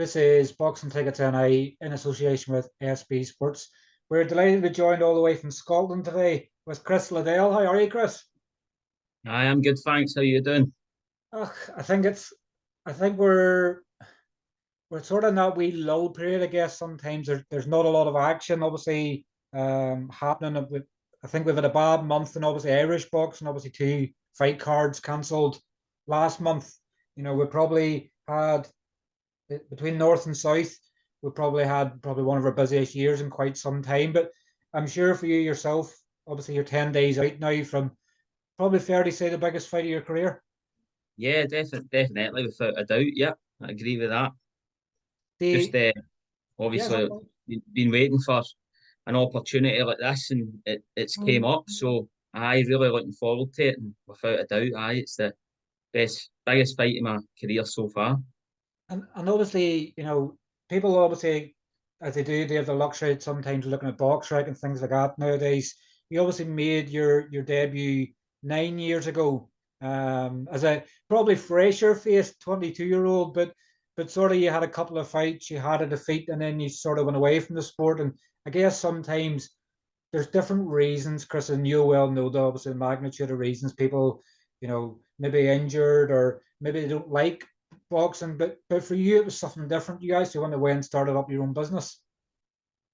This is Boxing Tickets NI in association with SB Sports. We're delighted to be joined all the way from Scotland today with Chris Liddell. How are you, Chris? I am good, thanks. How you doing? Ugh, I think we're sort of in that wee lull period. I guess sometimes there's not a lot of action, obviously, happening. I think we've had a bad month, and obviously Irish boxing, obviously two fight cards cancelled last month. We probably had between north and south, we probably had one of our busiest years in quite some time. But I'm sure for you yourself, obviously you're 10 days out now from probably fair to say the biggest fight of your career. Yeah, definitely, without a doubt. Yeah, I agree with that. Just The yeah, obviously no, been waiting for an opportunity like this, and it's came up. So I really looking forward to it, and without a doubt, it's the biggest fight in my career so far. and obviously people obviously as they have the luxury of sometimes looking at box rec and things like that nowadays. You obviously made your debut 9 years ago, as a probably fresher faced 22-year-old, but sort of you had a couple of fights, you had a defeat, and then you sort of went away from the sport. And I guess sometimes there's different reasons, Chris, and you well know the obviously magnitude of reasons people, maybe injured or maybe they don't like boxing, but for you it was something different. You guys, you went away and started up your own business.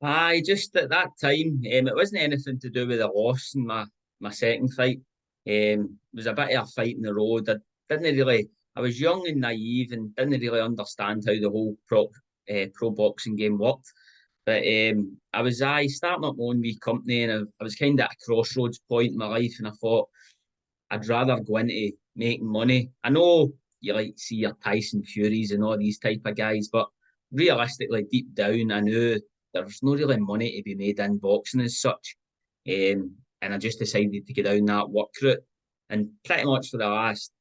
I just at that time, it wasn't anything to do with the loss in my second fight. It was a bit of a fight in the road. I didn't really. I was young and naive and didn't really understand how the whole pro boxing game worked. But I starting up my own wee company, and I was kind of at a crossroads point in my life, and I thought I'd rather go into making money. I know you like to see your Tyson Furies and all these type of guys, but realistically, deep down, I knew there's no really money to be made in boxing as such. And I just decided to go down that work route. And pretty much for the last,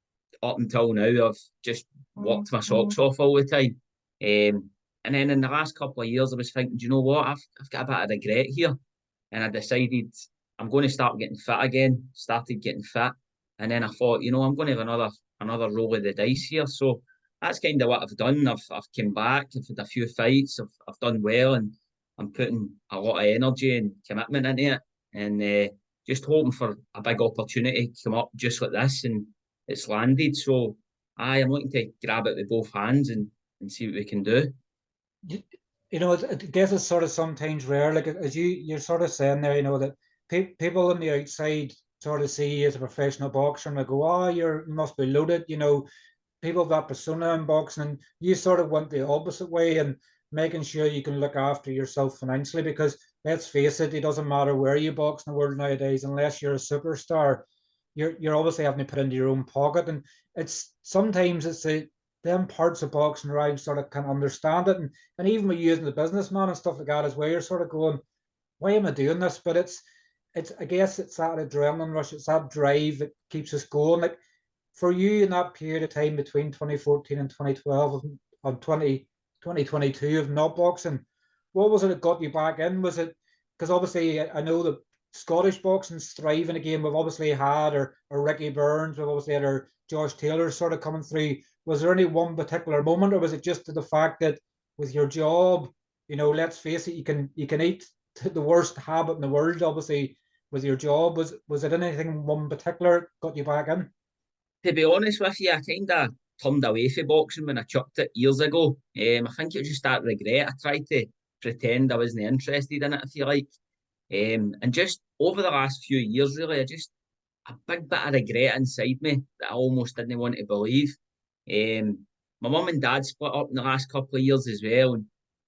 up until now, I've just worked my socks off all the time. And then in the last couple of years, I was thinking, do you know what? I've got a bit of regret here. And I decided I'm going to start getting fit again, started getting fit. And then I thought, I'm going to have another roll of the dice here. So that's kind of what I've done. I've come back, I've had a few fights, I've done well, and I'm putting a lot of energy and commitment into it, and just hoping for a big opportunity to come up just like this, and it's landed. So I am looking to grab it with both hands and see what we can do. you, I guess it's sort of sometimes rare, like as you're sort of saying there, that people on the outside sort of see you as a professional boxer and they go, oh, you must be loaded. People have that persona in boxing, and you sort of went the opposite way and making sure you can look after yourself financially. Because let's face it, it doesn't matter where you box in the world nowadays, unless you're a superstar, you're obviously having to put into your own pocket. And it's sometimes it's the them parts of boxing where I sort of can understand it, and even with using the businessman and stuff like that as well, you're sort of going, why am I doing this? But it's I guess it's that adrenaline rush, it's that drive that keeps us going. Like for you in that period of time between 2014 and 2012 of 2022 of not boxing, what was it that got you back in? Was it because obviously I know that Scottish boxing's thriving again. We've obviously had our Ricky Burns, we've obviously had our Josh Taylor sort of coming through. Was there any one particular moment, or was it just the fact that with your job, let's face it, you can eat the worst habit in the world, obviously, with your job. Was it anything one particular got you back in? To be honest with you, I kind of turned away from boxing when I chucked it years ago. I think it was just that regret. I tried to pretend I wasn't interested in it, if you like. And just over the last few years, really, I just a big bit of regret inside me that I almost didn't want to believe. My mum and dad split up in the last couple of years as well, and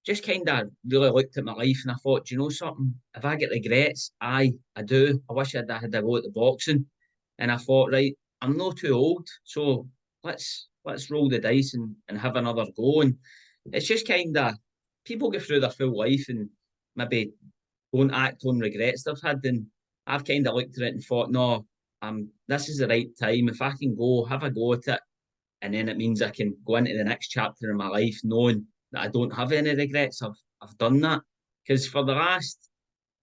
just kind of really looked at my life and I thought, do you know something? If I get regrets, I do. I wish I'd had a go at the boxing, and I thought, right, I'm not too old, so let's roll the dice and have another go. And it's just kind of people go through their full life and maybe don't act on regrets they've had. And I've kind of looked at it and thought, no, this is the right time. If I can go have a go at it, and then it means I can go into the next chapter in my life knowing that I don't have any regrets. I've done that because for the last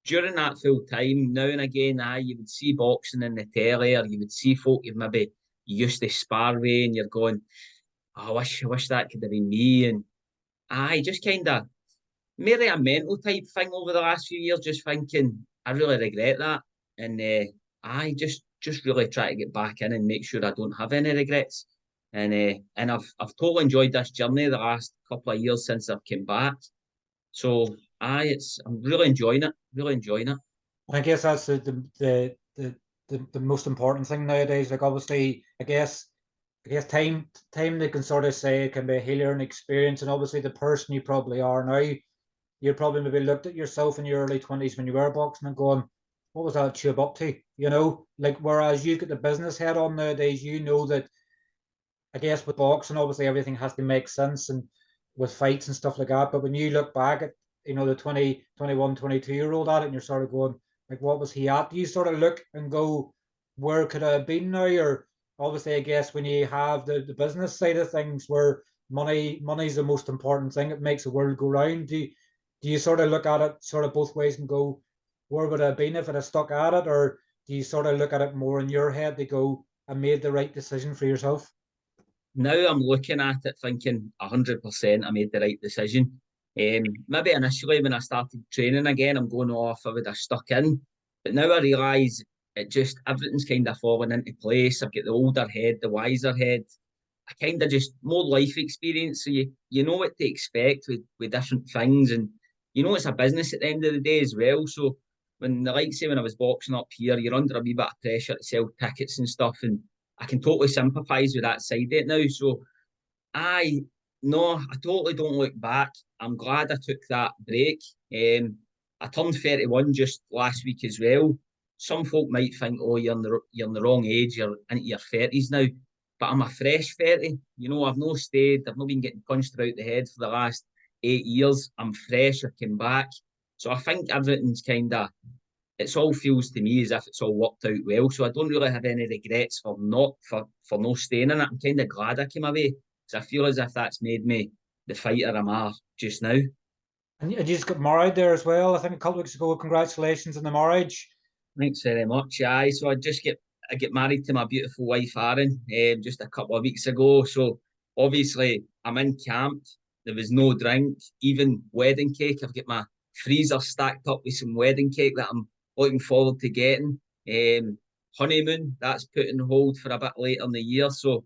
during that full time, now and again, you would see boxing in the telly, or you would see folk you maybe you used to spar with, and you're going, oh, I wish that could have been me. And I just kind of maybe a mental type thing over the last few years, just thinking I really regret that, and I just really try to get back in and make sure I don't have any regrets. And I've totally enjoyed this journey the last couple of years since I've come back. So I'm really enjoying it, really enjoying it. And I guess that's the most important thing nowadays. Like obviously, I guess time they can sort of say it can be a healer and experience, and obviously the person you probably are now, you probably maybe looked at yourself in your early 20s when you were boxing and going, what was that tube up to? You know, like whereas you get the business head on nowadays, you know that I guess with boxing, obviously everything has to make sense and with fights and stuff like that. But when you look back at, the 20, 21, 22-year-old at it and you're sort of going, like, what was he at? You sort of look and go, where could I have been now? Or obviously, I guess when you have the business side of things where money's the most important thing, it makes the world go round. Do you sort of look at it sort of both ways and go, where would I have been if I'd have stuck at it? Or do you sort of look at it more in your head to go, I made the right decision for yourself? Now I'm looking at it thinking 100% I made the right decision. Maybe initially when I started training again, I'm going off, I would have stuck in. But now I realise it just everything's kind of falling into place. I've got the older head, the wiser head. I kind of just more life experience. So you know what to expect with different things. And you know it's a business at the end of the day as well. So when the like say when I was boxing up here, you're under a wee bit of pressure to sell tickets and stuff. And I can totally sympathise with that side of it now. So I no, I totally don't look back. I'm glad I took that break. I turned 31 just last week as well. Some folk might think, oh, you're in the wrong age, you're into your 30s now. But I'm a fresh 30. You know, I've no stayed, I've not been getting punched about the head for the last 8 years. I'm fresh, I came back. So I think everything's kind of it's all feels to me as if it's all worked out well. So I don't really have any regrets for no staying in it. I'm kind of glad I came away because I feel as if that's made me the fighter I'm at just now. And you just got married there as well, I think a couple of weeks ago. Congratulations on the marriage. Thanks very much. Aye, so I get married to my beautiful wife Aaron just a couple of weeks ago. So obviously I'm in camp. There was no drink, even wedding cake. I've got my freezer stacked up with some wedding cake that I'm looking forward to getting. Honeymoon, that's put on hold for a bit later in the year. So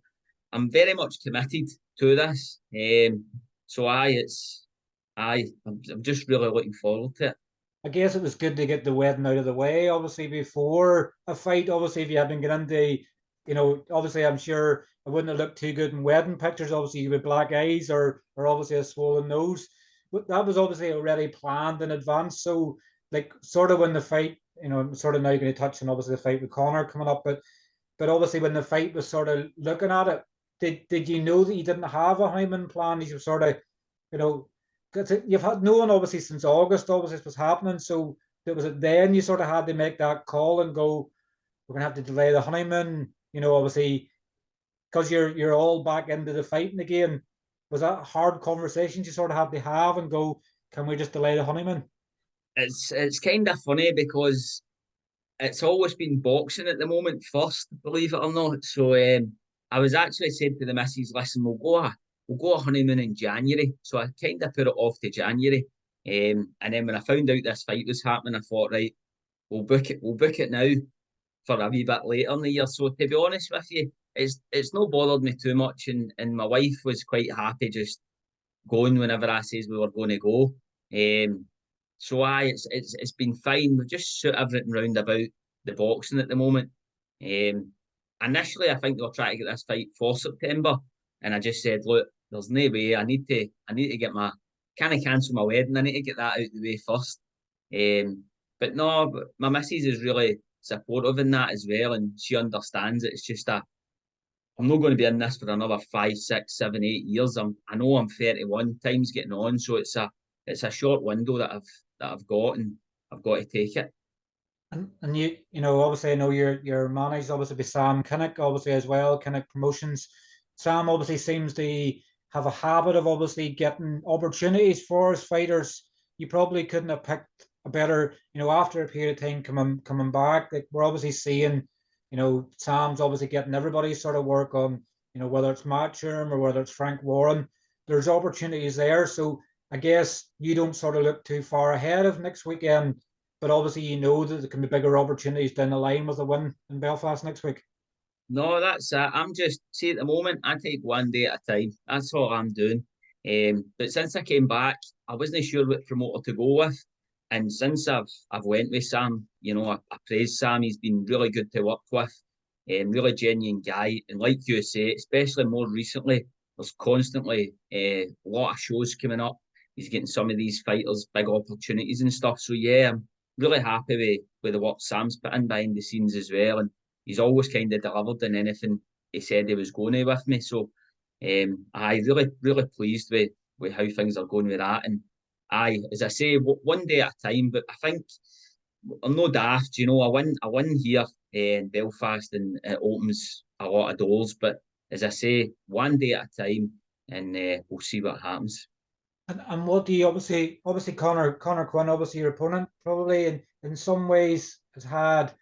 I'm very much committed to this. So I'm just really looking forward to it. I guess it was good to get the wedding out of the way, obviously, before a fight. Obviously, if you hadn't get into, obviously, I'm sure it wouldn't have looked too good in wedding pictures, obviously, with black eyes or obviously a swollen nose. But that was obviously already planned in advance. So, like, sort of when the fight, I'm sort of now going to touch on obviously the fight with Conor coming up, but obviously when the fight was sort of looking at it, did you know that you didn't have a honeymoon plan? You sort of, you know, because you've had no one obviously since August. Obviously, this was happening. So it was it then you sort of had to make that call and go, we're gonna have to delay the honeymoon. Obviously because you're all back into the fighting again. Was that hard conversations you sort of had to have and go, can we just delay the honeymoon? It's kind of funny because it's always been boxing at the moment first, believe it or not. So I was actually said to the missus, listen, we'll go a honeymoon in January. So I kind of put it off to January. And then when I found out this fight was happening, I thought, right, we'll book it now for a wee bit later in the year. So to be honest with you, it's not bothered me too much, and my wife was quite happy just going whenever I says we were going to go. Um, so it's been fine. We've just shut everything round about the boxing at the moment. Initially, I think they were trying to get this fight for September, and I just said, look, there's no way. I need to get my can I cancel my wedding? I need to get that out of the way first. But no, but my missus is really supportive in that as well, and she understands it. It's just that I'm not going to be in this for another 5, 6, 7, 8 years. I know I'm 31, time's getting on, so it's a short window that I've got, and I've got to take it. And obviously I know you're managed obviously by Sam Kynoch, obviously as well, Kynoch Promotions. Sam obviously seems to have a habit of obviously getting opportunities for his fighters. You probably couldn't have picked a better, after a period of time coming back. Like we're obviously seeing, Sam's obviously getting everybody sort of work on, whether it's Matchroom or whether it's Frank Warren. there's opportunities there. So I guess you don't sort of look too far ahead of next weekend, but obviously you know that there can be bigger opportunities down the line with a win in Belfast next week. No, that's it. I'm just, see, at the moment, I take one day at a time. That's all I'm doing. But since I came back, I wasn't sure what promoter to go with. And since I've went with Sam, you know, I praise Sam. He's been really good to work with, really genuine guy. And like you say, especially more recently, there's constantly a lot of shows coming up. He's getting some of these fighters big opportunities and stuff. So yeah, I'm really happy with the work Sam's put in behind the scenes as well. And he's always kind of delivered in anything he said he was going to with me. So I really pleased with how things are going with that. And as I say, one day at a time. But I think I'm no daft. You know, I win here in Belfast, and it opens a lot of doors. But as I say, one day at a time, and we'll see what happens. And what do you obviously Conor Quinn, obviously your opponent, probably in some ways has had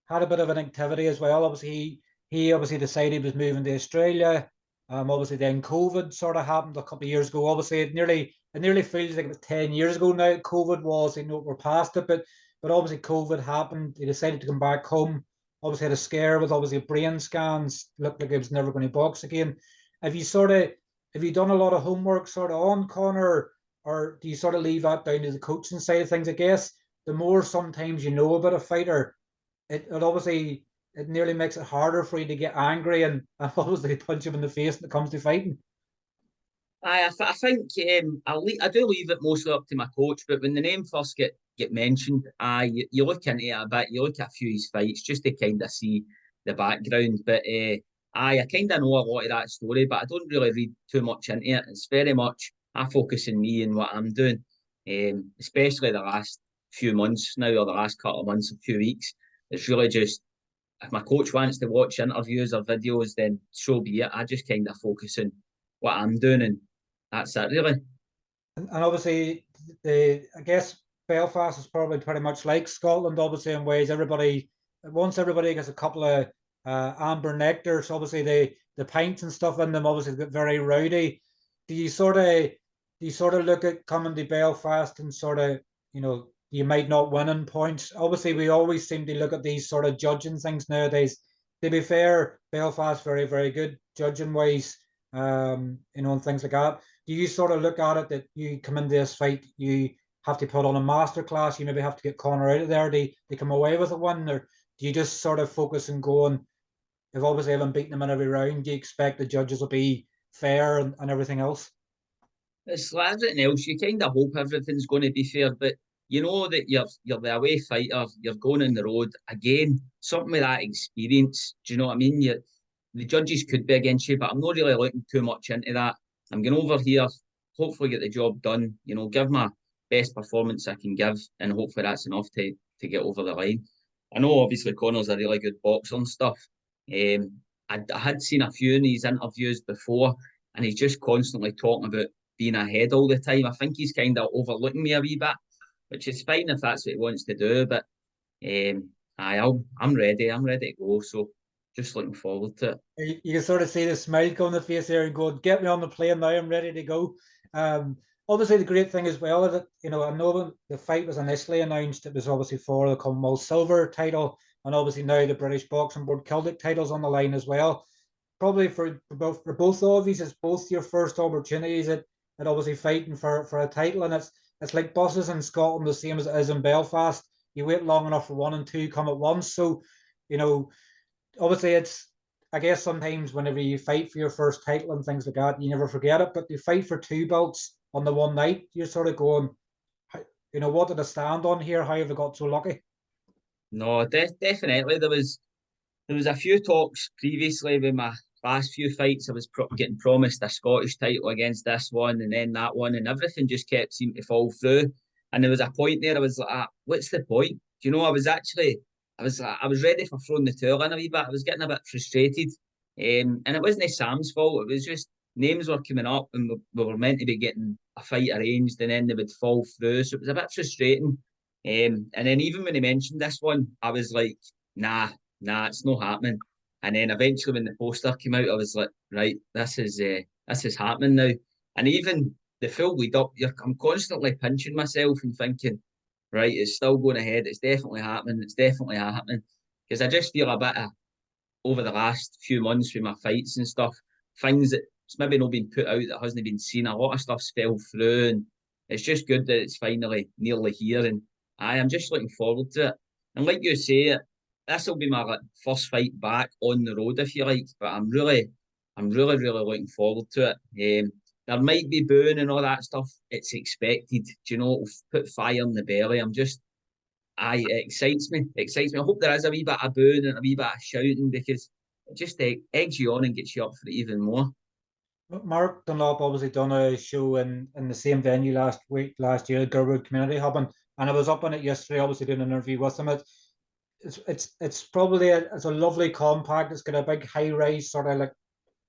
a bit of an activity as well. Obviously, he obviously decided he was moving to Australia. Obviously, then COVID sort of happened a couple of years ago. Obviously, it nearly feels like it was 10 years ago now. COVID was, we're past it, but obviously COVID happened. He decided to come back home. Obviously, had a scare with obviously brain scans. Looked like he was never going to box again. Have you sort of have you done a lot of homework sort of on Conor, or do you sort of leave that down to the coaching side of things? I guess the more sometimes you know about a fighter, it obviously it nearly makes it harder for you to get angry and obviously punch him in the face when it comes to fighting. I think I do leave it mostly up to my coach, but when the name first get mentioned, you look into it a bit, you look at a few of his fights just to kind of see the background. But I kind of know a lot of that story, but I don't really read too much into it. It's very much I focus on me and what I'm doing, especially the last few months now, or the last couple of months, a few weeks. It's really just if my coach wants to watch interviews or videos, then so be it. I just kind of focus on what I'm doing, and that's it, really. And obviously, I guess Belfast is probably pretty much like Scotland, obviously in ways. Once everybody gets a couple of amber nectars, obviously the pints and stuff in them obviously get very rowdy. Do you sort of look at coming to Belfast and sort of you might not win in points? Obviously, we always seem to look at these sort of judging things nowadays. To be fair, Belfast very very good judging wise, and things like that. Do you sort of look at it that you come into this fight, you have to put on a masterclass, you maybe have to get Conor out of there to come away with a win, or do you just sort of focus on going, if obviously haven't beaten them in every round, do you expect the judges will be fair and everything else? It's like everything else. You kind of hope everything's going to be fair, but you know that you're the away fighter. You're going on the road again. Something with that experience. Do you know what I mean? The judges could be against you, but I'm not really looking too much into that. I'm going over here, hopefully get the job done. You know, give my best performance I can give, and hopefully that's enough to get over the line. I know obviously Connor's a really good boxer and stuff. I had seen a few in these interviews before, and he's just constantly talking about being ahead all the time. I think he's kind of overlooking me a wee bit, which is fine if that's what he wants to do. But I'm ready. I'm ready to go. So just looking forward to it. You can sort of see the smile come on the face there and go, get me on the plane now, I'm ready to go. Obviously, the great thing as well is that, I know when the fight was initially announced, it was obviously for the Commonwealth Silver title, and obviously now the British Boxing Board Celtic title's on the line as well. Probably for both of these, it's both your first opportunities at obviously fighting for a title, and it's like buses in Scotland, the same as it is in Belfast. You wait long enough for one and two come at once. So, you know, obviously I guess sometimes whenever you fight for your first title and things like that, you never forget it. But you fight for two belts on the one night, you're sort of going, what did I stand on here? How have I got so lucky? No, definitely. There was a few talks previously with my last few fights. I was getting promised a Scottish title against this one and then that one, and everything just kept seeming to fall through. And there was a point there I was like, what's the point? Do you know, I was ready for throwing the towel in a wee bit. I was getting a bit frustrated. And it wasn't Sam's fault. It was just names were coming up and we were meant to be getting a fight arranged and then they would fall through. So it was a bit frustrating. And then even when he mentioned this one, I was like, nah, it's not happening. And then eventually when the poster came out, I was like, right, this is happening now. And even the full lead up, I'm constantly pinching myself and thinking, right, it's still going ahead. It's definitely happening. It's definitely happening. Because I just feel a bit of, over the last few months with my fights and stuff, things that's maybe not been put out, that hasn't been seen. A lot of stuff's fell through, and it's just good that it's finally nearly here. And I'm just looking forward to it. And like you say, this will be my first fight back on the road, if you like. But I'm really, really looking forward to it. There might be booing and all that stuff. It's expected. Do you know, it'll put fire in the belly. It excites me. It excites me. I hope there is a wee bit of booing and a wee bit of shouting, because it just eggs you on and gets you up for it even more. Mark Dunlop obviously done a show in the same venue last year, Geraghty Community Hub, and I was up on it yesterday, obviously doing an interview with him. It's probably it's a lovely compact. It's got a big high rise sort of like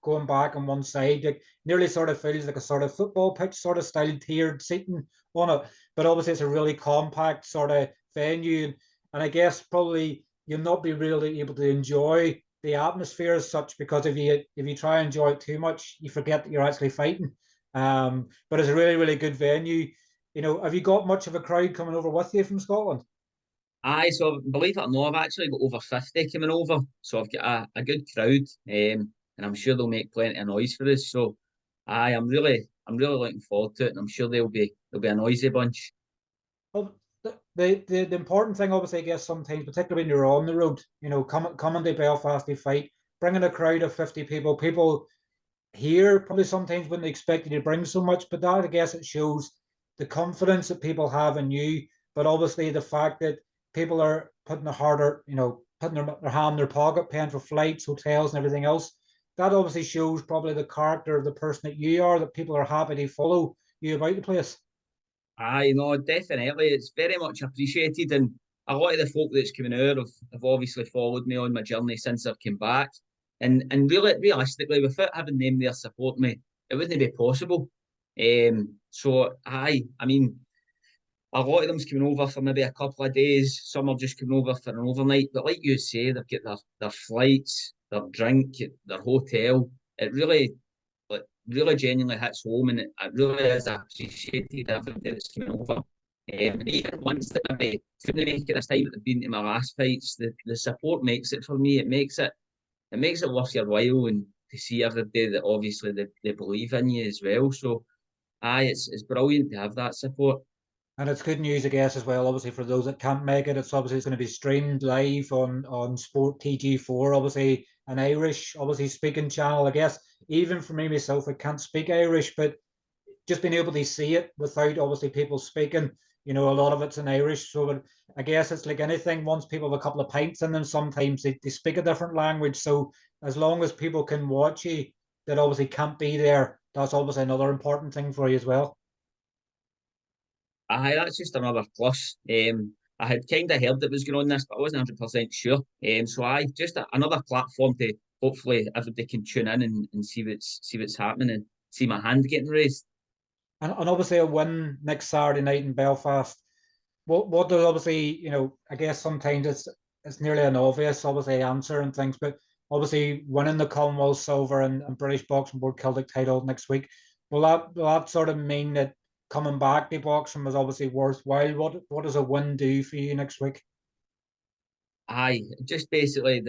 going back on one side, like nearly sort of feels like a sort of football pitch sort of style tiered seating on it. But obviously it's a really compact sort of venue, and I guess probably you'll not be really able to enjoy the atmosphere as such, because if you try and enjoy it too much, you forget that you're actually fighting. But it's a really, really good venue. You know, have you got much of a crowd coming over with you from Scotland? So believe it or not, I've actually got over 50 coming over. So I've got a good crowd, and I'm sure they'll make plenty of noise for us. So I'm really looking forward to it, and I'm sure they'll be a noisy bunch. Well, the important thing, obviously, I guess sometimes, particularly when you're on the road, you know, coming to Belfast to fight, bringing a crowd of 50 people here probably sometimes wouldn't expect you to bring so much, but that I guess it shows the confidence that people have in you, but obviously the fact that people are putting a harder, you know, putting their hand in their pocket, paying for flights, hotels, and everything else. That obviously shows probably the character of the person that you are, that people are happy to follow you about the place. Aye, no, definitely. It's very much appreciated. And a lot of the folk that's coming out have obviously followed me on my journey since I've come back. And really, realistically, without having them there support me, it wouldn't be possible. I mean, a lot of them's coming over for maybe a couple of days. Some are just coming over for an overnight. But like you say, they've got their flights, their drink, their hotel. It really genuinely hits home, and it really is appreciated everybody that's coming over. And even ones that maybe couldn't make it this time that have been to my last fights, the support makes it for me. It makes it worth your while, and to see everybody that obviously they believe in you as well. So it's brilliant to have that support. And it's good news, I guess, as well. Obviously, for those that can't make it, it's going to be streamed live on Sport TG4. Obviously, an Irish, obviously speaking channel. I guess even for me myself, I can't speak Irish, but just being able to see it without obviously people speaking, you know, a lot of it's in Irish. So I guess it's like anything. Once people have a couple of pints in them, sometimes they speak a different language. So as long as people can watch you, that obviously can't be there, that's obviously another important thing for you as well. That's just another plus. I had kind of heard it was going on this, but I wasn't 100% sure. So just another platform to hopefully everybody can tune in and see what's happening and see my hand getting raised. And obviously a win next Saturday night in Belfast. What does obviously, you know, I guess sometimes it's nearly an obvious obviously answer and things, but obviously winning the Commonwealth Silver and British Boxing Board Celtic title next week, will that sort of mean that coming back to boxing was obviously worthwhile? What does a win do for you next week? Just basically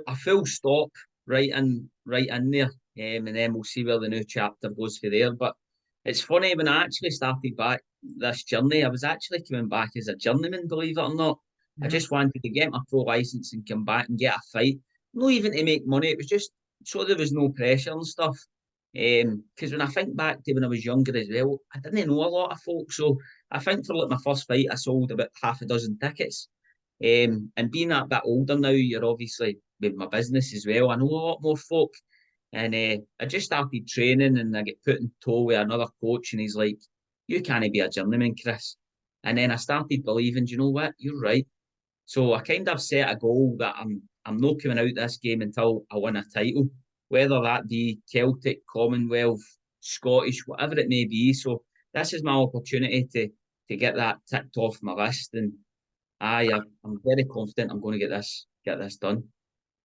a full stop right in there, and then we'll see where the new chapter goes for there. But it's funny, when I actually started back this journey, I was actually coming back as a journeyman, believe it or not. I Mm-hmm. just wanted to get my pro license and come back and get a fight, not even to make money. It was just so there was no pressure and stuff. Because when I think back to when I was younger as well, I didn't know a lot of folk. So I think for like my first fight, I sold about half a dozen tickets. And being that bit older now, you're obviously with my business as well. I know a lot more folk. And I just started training, and I get put in tow with another coach, and he's like, "You can't be a journeyman, Chris." And then I started believing, do you know what? You're right. So I kind of set a goal that I'm not coming out this game until I win a title, whether that be Celtic, Commonwealth, Scottish, whatever it may be. So this is my opportunity to get that ticked off my list, and I'm very confident I'm going to get this done.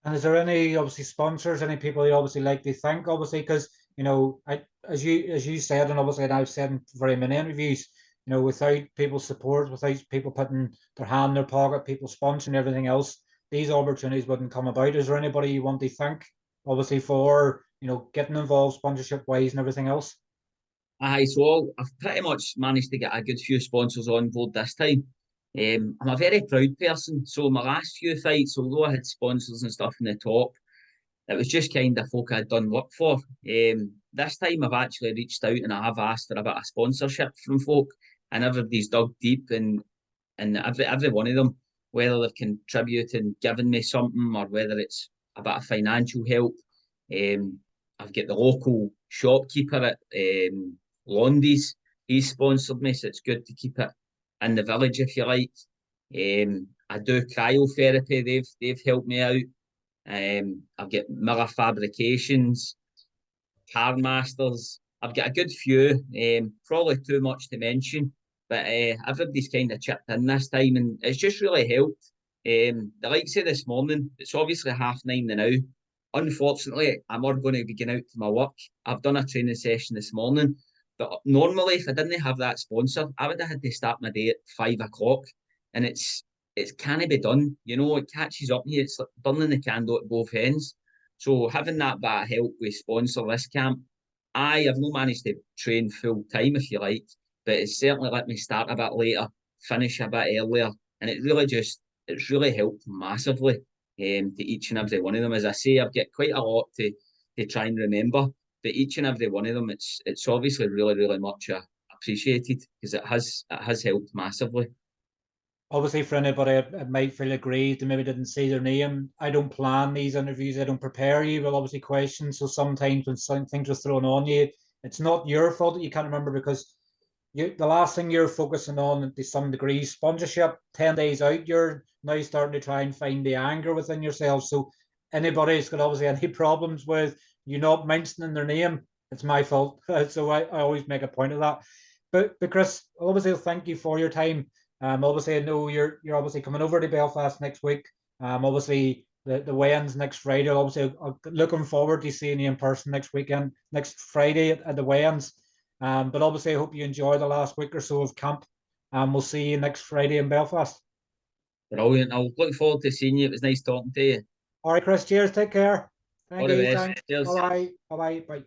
And is there any obviously sponsors, any people you obviously like to thank, obviously, because you know, as you said, and obviously, and I've said in very many interviews, you know, without people's support, without people putting their hand in their pocket, people sponsoring everything else, these opportunities wouldn't come about. Is there anybody you want to thank, obviously, for, you know, getting involved sponsorship wise and everything else? Aye, so I've pretty much managed to get a good few sponsors on board this time. I'm a very proud person. So my last few fights, although I had sponsors and stuff in the top, it was just kind of folk I'd done work for. This time I've actually reached out and I have asked for a bit of sponsorship from folk, and everybody's dug deep, and every one of them, whether they've contributed and given me something or whether it's a bit of financial help. I've got the local shopkeeper at Londy's. He's sponsored me, so it's good to keep it in the village, if you like. I do cryotherapy. They've helped me out. I've got Miller Fabrications, Car Masters. I've got a good few. Probably too much to mention, but everybody's kind of chipped in this time, and it's just really helped. The likes of this morning, it's obviously 9:30 now. Unfortunately, I'm not going to be going out to my work. I've done a training session this morning, but normally, if I didn't have that sponsor, I would have had to start my day at 5 o'clock, and it can't be done. You know, it catches up with you. It's like burning the candle at both ends. So having that bit of help with sponsor this camp, I have not managed to train full time, if you like, but it's certainly let me start a bit later, finish a bit earlier, and it's really helped massively to each and every one of them. As I say, I've got quite a lot to try and remember, but each and every one of them, it's obviously really much appreciated because it has helped massively. Obviously, for anybody that might feel aggrieved and maybe didn't see their name, I don't plan these interviews. I don't prepare you with obviously questions. So sometimes when some things are thrown on you, it's not your fault that you can't remember because the last thing you're focusing on to some degree sponsorship. 10 days out, you're now starting to try and find the anger within yourself. So anybody who's got obviously any problems with you not mentioning their name, it's my fault. So I always make a point of that. But Chris, obviously thank you for your time. Obviously I know you're obviously coming over to Belfast next week. Obviously the weigh-ins next Friday. Obviously I'm looking forward to seeing you in person next Friday at the weigh-ins. But obviously, I hope you enjoy the last week or so of camp. We'll see you next Friday in Belfast. Brilliant. I'll look forward to seeing you. It was nice talking to you. All right, Chris. Cheers. Take care. All Thank the you. best. Thanks. Cheers. Bye bye. Bye bye. Bye.